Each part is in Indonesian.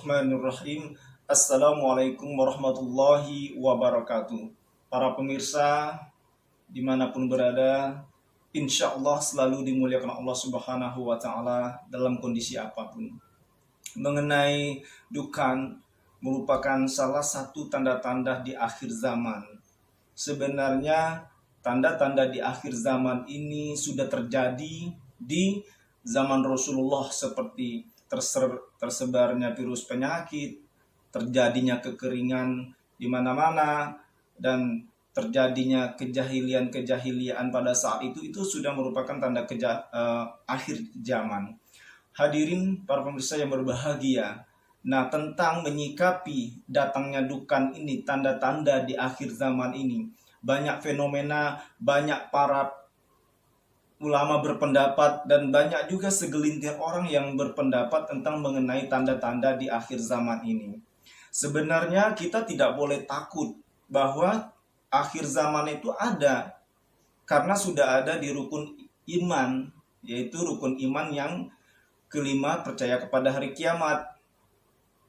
Bismillahirrahmanirrahim. Assalamualaikum warahmatullahi wabarakatuh. Para pemirsa dimanapun berada, insya Allah selalu dimuliakan Allah Subhanahu wa Ta'ala dalam kondisi apapun. Mengenai dukan merupakan salah satu tanda-tanda di akhir zaman. Sebenarnya tanda-tanda di akhir zaman ini sudah terjadi di zaman Rasulullah, seperti tersebarnya virus penyakit, terjadinya kekeringan di mana-mana, dan terjadinya kejahilian pada saat itu sudah merupakan tanda akhir zaman. Hadirin para pemirsa yang berbahagia, nah tentang menyikapi datangnya dukan ini, tanda-tanda di akhir zaman ini, banyak fenomena, banyak para ulama berpendapat, dan banyak juga segelintir orang yang berpendapat tentang mengenai tanda-tanda di akhir zaman ini. Sebenarnya kita tidak boleh takut bahwa akhir zaman itu ada, karena sudah ada di rukun iman, yaitu rukun iman yang kelima percaya kepada hari kiamat,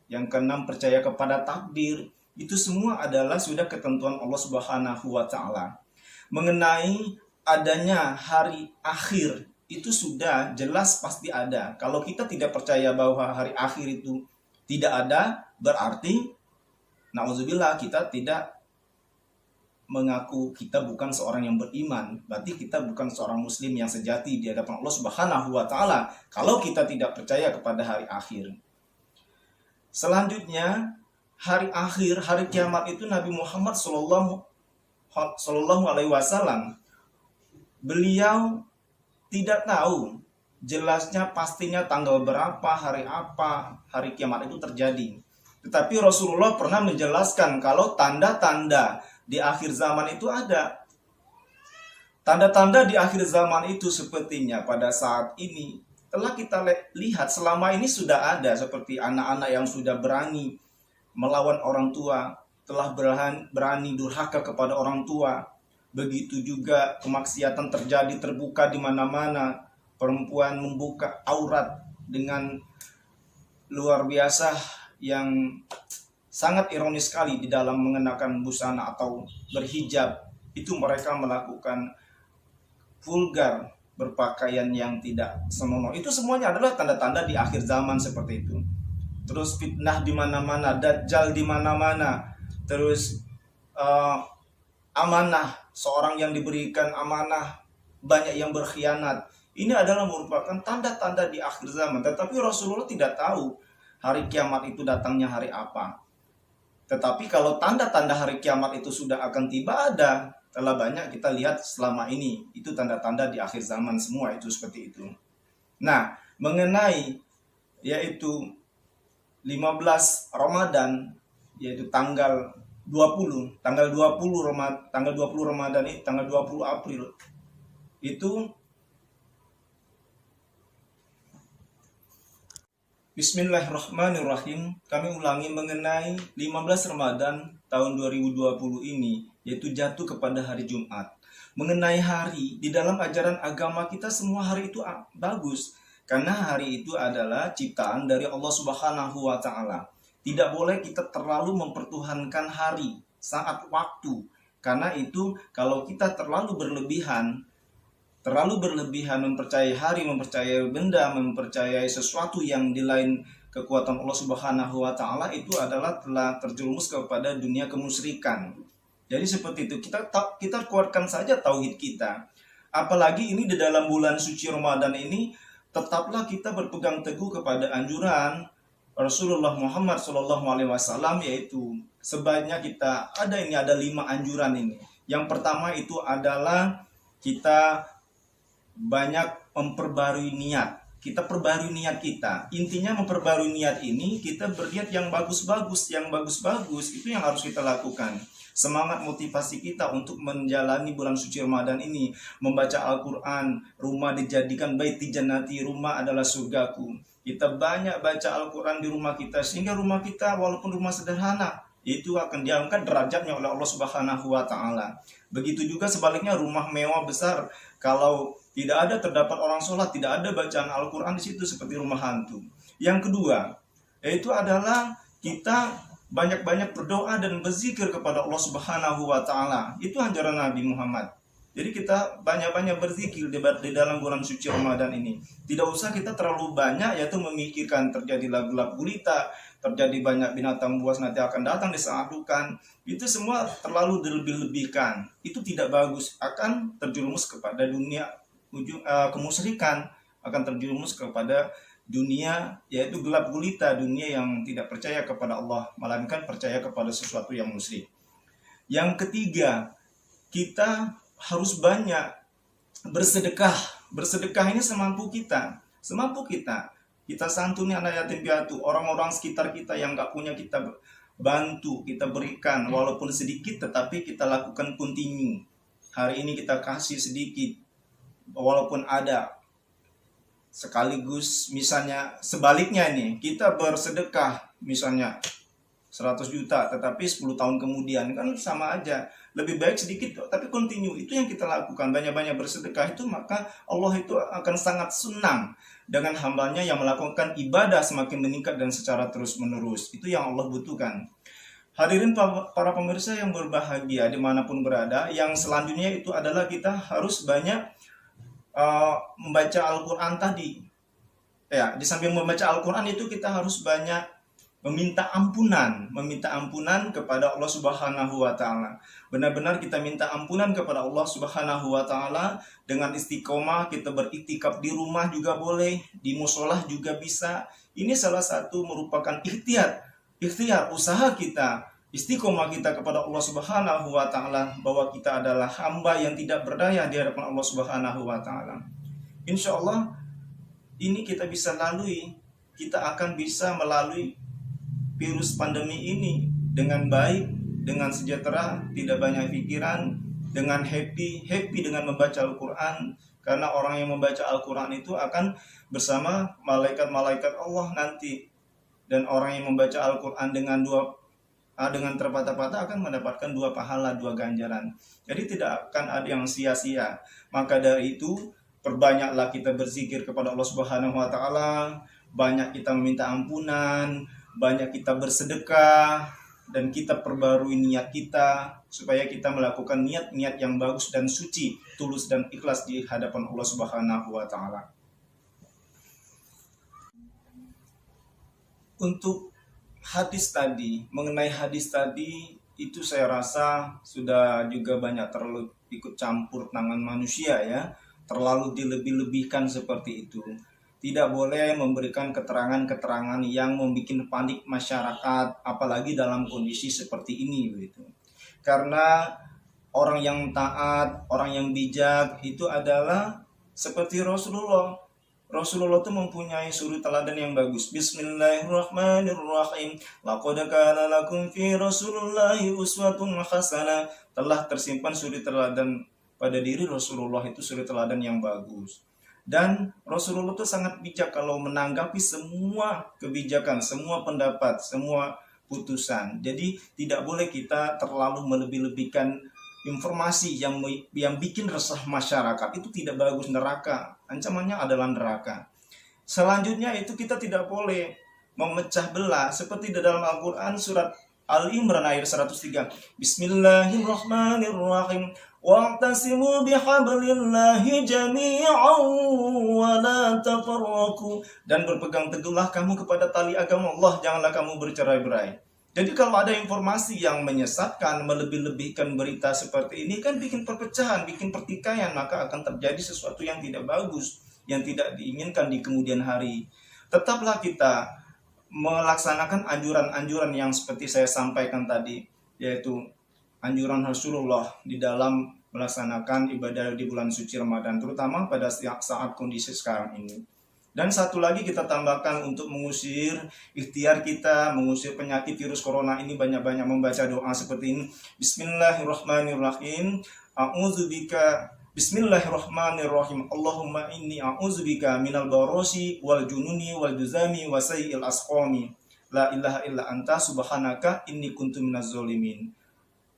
yang keenam percaya kepada takdir. Itu semua adalah sudah ketentuan Allah Subhanahu wa Ta'ala. Mengenai adanya hari akhir itu sudah jelas pasti ada. Kalau kita tidak percaya bahwa hari akhir itu tidak ada, berarti na'udzubillah kita tidak mengaku kita bukan seorang yang beriman. Berarti kita bukan seorang muslim yang sejati di hadapan Allah Subhanahu wa Ta'ala kalau kita tidak percaya kepada hari akhir. Selanjutnya, hari akhir, hari kiamat itu Nabi Muhammad Sallallahu Alaihi Wasallam, beliau tidak tahu jelasnya pastinya tanggal berapa, apa hari kiamat itu terjadi. Tetapi Rasulullah pernah menjelaskan kalau tanda-tanda di akhir zaman itu ada. Tanda-tanda di akhir zaman itu sepertinya pada saat ini telah kita lihat selama ini sudah ada, seperti anak-anak yang sudah berani melawan orang tua, telah berani durhaka kepada orang tua. Begitu juga kemaksiatan terjadi terbuka di mana-mana. Perempuan membuka aurat dengan luar biasa yang sangat ironis sekali di dalam mengenakan busana atau berhijab. Itu mereka melakukan vulgar, berpakaian yang tidak senonoh. Itu semuanya adalah tanda-tanda di akhir zaman seperti itu. Terus fitnah di mana-mana, dajjal di mana-mana. Terus amanah, seorang yang diberikan amanah banyak yang berkhianat. Ini adalah merupakan tanda-tanda di akhir zaman. Tetapi Rasulullah tidak tahu hari kiamat itu datangnya hari apa. Tetapi kalau tanda-tanda hari kiamat itu sudah akan tiba ada, telah banyak kita lihat selama ini. Itu tanda-tanda di akhir zaman semua itu seperti itu. Nah, mengenai yaitu 15 Ramadan, yaitu tanggal 20 Ramadan ini, tanggal 20 April itu Bismillahirrahmanirrahim. Kami ulangi mengenai 15 Ramadan tahun 2020 ini, yaitu jatuh kepada hari Jumat. Mengenai hari, di dalam ajaran agama kita semua hari itu bagus, karena hari itu adalah ciptaan dari Allah Subhanahu wa Ta'ala. Tidak boleh kita terlalu mempertuhankan hari, saat, waktu. Karena itu kalau kita terlalu berlebihan mempercayai hari, mempercayai benda, mempercayai sesuatu yang di lain kekuatan Allah Subhanahu wa Ta'ala, itu adalah telah terjerumus kepada dunia kemusyrikan. Jadi seperti itu, kita kuatkan saja tauhid kita. Apalagi ini di dalam bulan suci Ramadan ini, tetaplah kita berpegang teguh kepada anjuran Rasulullah Muhammad SAW, yaitu sebaiknya kita ada 5 anjuran ini. Yang pertama itu adalah kita banyak memperbarui niat. Kita perbarui niat kita. Intinya memperbarui niat ini, kita berniat yang bagus-bagus, itu yang harus kita lakukan. Semangat motivasi kita untuk menjalani bulan suci Ramadan ini, membaca Al-Quran. Rumah dijadikan baiti jannati, rumah adalah surgaku. Kita banyak baca Al-Quran di rumah kita, sehingga rumah kita walaupun rumah sederhana, itu akan diangkat derajatnya oleh Allah Subhanahu wa Ta'ala. Begitu juga sebaliknya, rumah mewah besar, kalau tidak ada terdapat orang sholat, tidak ada bacaan Al-Quran di situ, seperti rumah hantu. Yang kedua, yaitu adalah kita banyak-banyak berdoa dan berzikir kepada Allah Subhanahu wa taala. Itu anjuran Nabi Muhammad. Jadi kita banyak-banyak berzikir di dalam bulan suci Ramadan ini. Tidak usah kita terlalu banyak yaitu memikirkan terjadilah gelap gulita, terjadi banyak binatang buas nanti akan datang disadukan. Itu semua terlalu dilebih-lebihkan. Itu tidak bagus, akan terjerumus kepada dunia kemusyrikan, akan terjerumus kepada dunia yaitu gelap gulita, dunia yang tidak percaya kepada Allah, melainkan percaya kepada sesuatu yang musyrik. Yang ketiga, kita harus banyak bersedekah. Bersedekah ini semampu kita, kita santuni anak yatim piatu, orang-orang sekitar kita yang gak punya, kita bantu, kita berikan walaupun sedikit, tetapi kita lakukan continue. Hari ini kita kasih sedikit walaupun ada, sekaligus misalnya sebaliknya nih, kita bersedekah misalnya 100 juta tetapi 10 tahun kemudian, kan sama aja. Lebih baik sedikit tapi continue. Itu yang kita lakukan, banyak-banyak bersedekah itu, maka Allah itu akan sangat senang dengan hambanya yang melakukan ibadah semakin meningkat dan secara terus menerus. Itu yang Allah butuhkan. Hadirin para pemirsa yang berbahagia dimanapun berada, yang selanjutnya itu adalah kita harus banyak membaca Al-Quran tadi. Ya, di samping membaca Al-Quran itu kita harus banyak meminta ampunan kepada Allah Subhanahu wa taala. Benar-benar kita minta ampunan kepada Allah Subhanahu wa taala dengan istiqomah, kita beriktikaf di rumah juga boleh, di musholah juga bisa. Ini salah satu merupakan ikhtiar usaha kita, istiqomah kita kepada Allah Subhanahu wa taala, bahwa kita adalah hamba yang tidak berdaya di hadapan Allah Subhanahu wa taala. Insya Allah ini kita bisa lalui, kita akan bisa melalui virus pandemi ini dengan baik, dengan sejahtera, tidak banyak pikiran, dengan happy dengan membaca Al-Quran. Karena orang yang membaca Al-Quran itu akan bersama malaikat-malaikat Allah nanti. Dan orang yang membaca Al-Quran dengan terpatah-patah akan mendapatkan 2 pahala, 2 ganjaran. Jadi tidak akan ada yang sia-sia. Maka dari itu, perbanyaklah kita berzikir kepada Allah Subhanahu wa taala, banyak kita meminta ampunan, banyak kita bersedekah, dan kita perbarui niat kita supaya kita melakukan niat-niat yang bagus dan suci, tulus dan ikhlas di hadapan Allah Subhanahu wa taala. Untuk mengenai hadis tadi itu saya rasa sudah juga banyak terlalu ikut campur tangan manusia ya, terlalu dilebih-lebihkan seperti itu. Tidak boleh memberikan keterangan-keterangan yang membuat panik masyarakat, apalagi dalam kondisi seperti ini begitu. Karena orang yang taat, orang yang bijak itu adalah seperti Rasulullah. Rasulullah itu mempunyai suri teladan yang bagus. Bismillahirrahmanirrahim. Laqad kana lakum fi Rasulillahi uswatun hasanah. Telah tersimpan suri teladan pada diri Rasulullah, itu suri teladan yang bagus. Dan Rasulullah itu sangat bijak kalau menanggapi semua kebijakan, semua pendapat, semua putusan. Jadi tidak boleh kita terlalu melebih-lebihkan informasi yang bikin resah masyarakat. Itu tidak bagus, neraka. Ancamannya adalah neraka. Selanjutnya itu kita tidak boleh memecah belah seperti di dalam Al-Quran surat Al-Imran ayat 103. Bismillahirrahmanirrahim. Wa'tasimu bihablillahi jami'an wa la tafarraqu. Dan berpegang teguhlah kamu kepada tali agama Allah, janganlah kamu bercerai-berai. Jadi kalau ada informasi yang menyesatkan, melebih-lebihkan berita seperti ini, kan bikin perpecahan, bikin pertikaian, maka akan terjadi sesuatu yang tidak bagus, yang tidak diinginkan di kemudian hari. Tetaplah kita melaksanakan anjuran-anjuran yang seperti saya sampaikan tadi, yaitu anjuran Rasulullah di dalam melaksanakan ibadah di bulan suci Ramadan, terutama pada saat kondisi sekarang ini. Dan satu lagi kita tambahkan untuk mengusir ikhtiar kita, mengusir penyakit virus corona ini, banyak-banyak membaca doa seperti ini. Bismillahirrahmanirrahim. Bismillahirrahmanirrahim. Allahumma inni a'udzubika minal barasi wal jununi wal juzami wa sayyi'il asqami. La ilaha illa anta subhanaka inni kuntu minaz zalimin.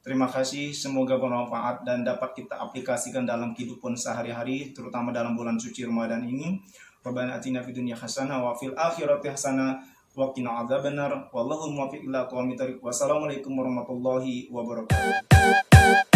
Terima kasih, semoga bermanfaat dan dapat kita aplikasikan dalam kehidupan sehari-hari, terutama dalam bulan suci Ramadan ini. Rabbana atina fid dunya hasanah wa fil akhirati hasanah wa qina adzabannar wallahu muwaffiq ila aqwamit thoriq. Wassalamualaikum warahmatullahi wabarakatuh.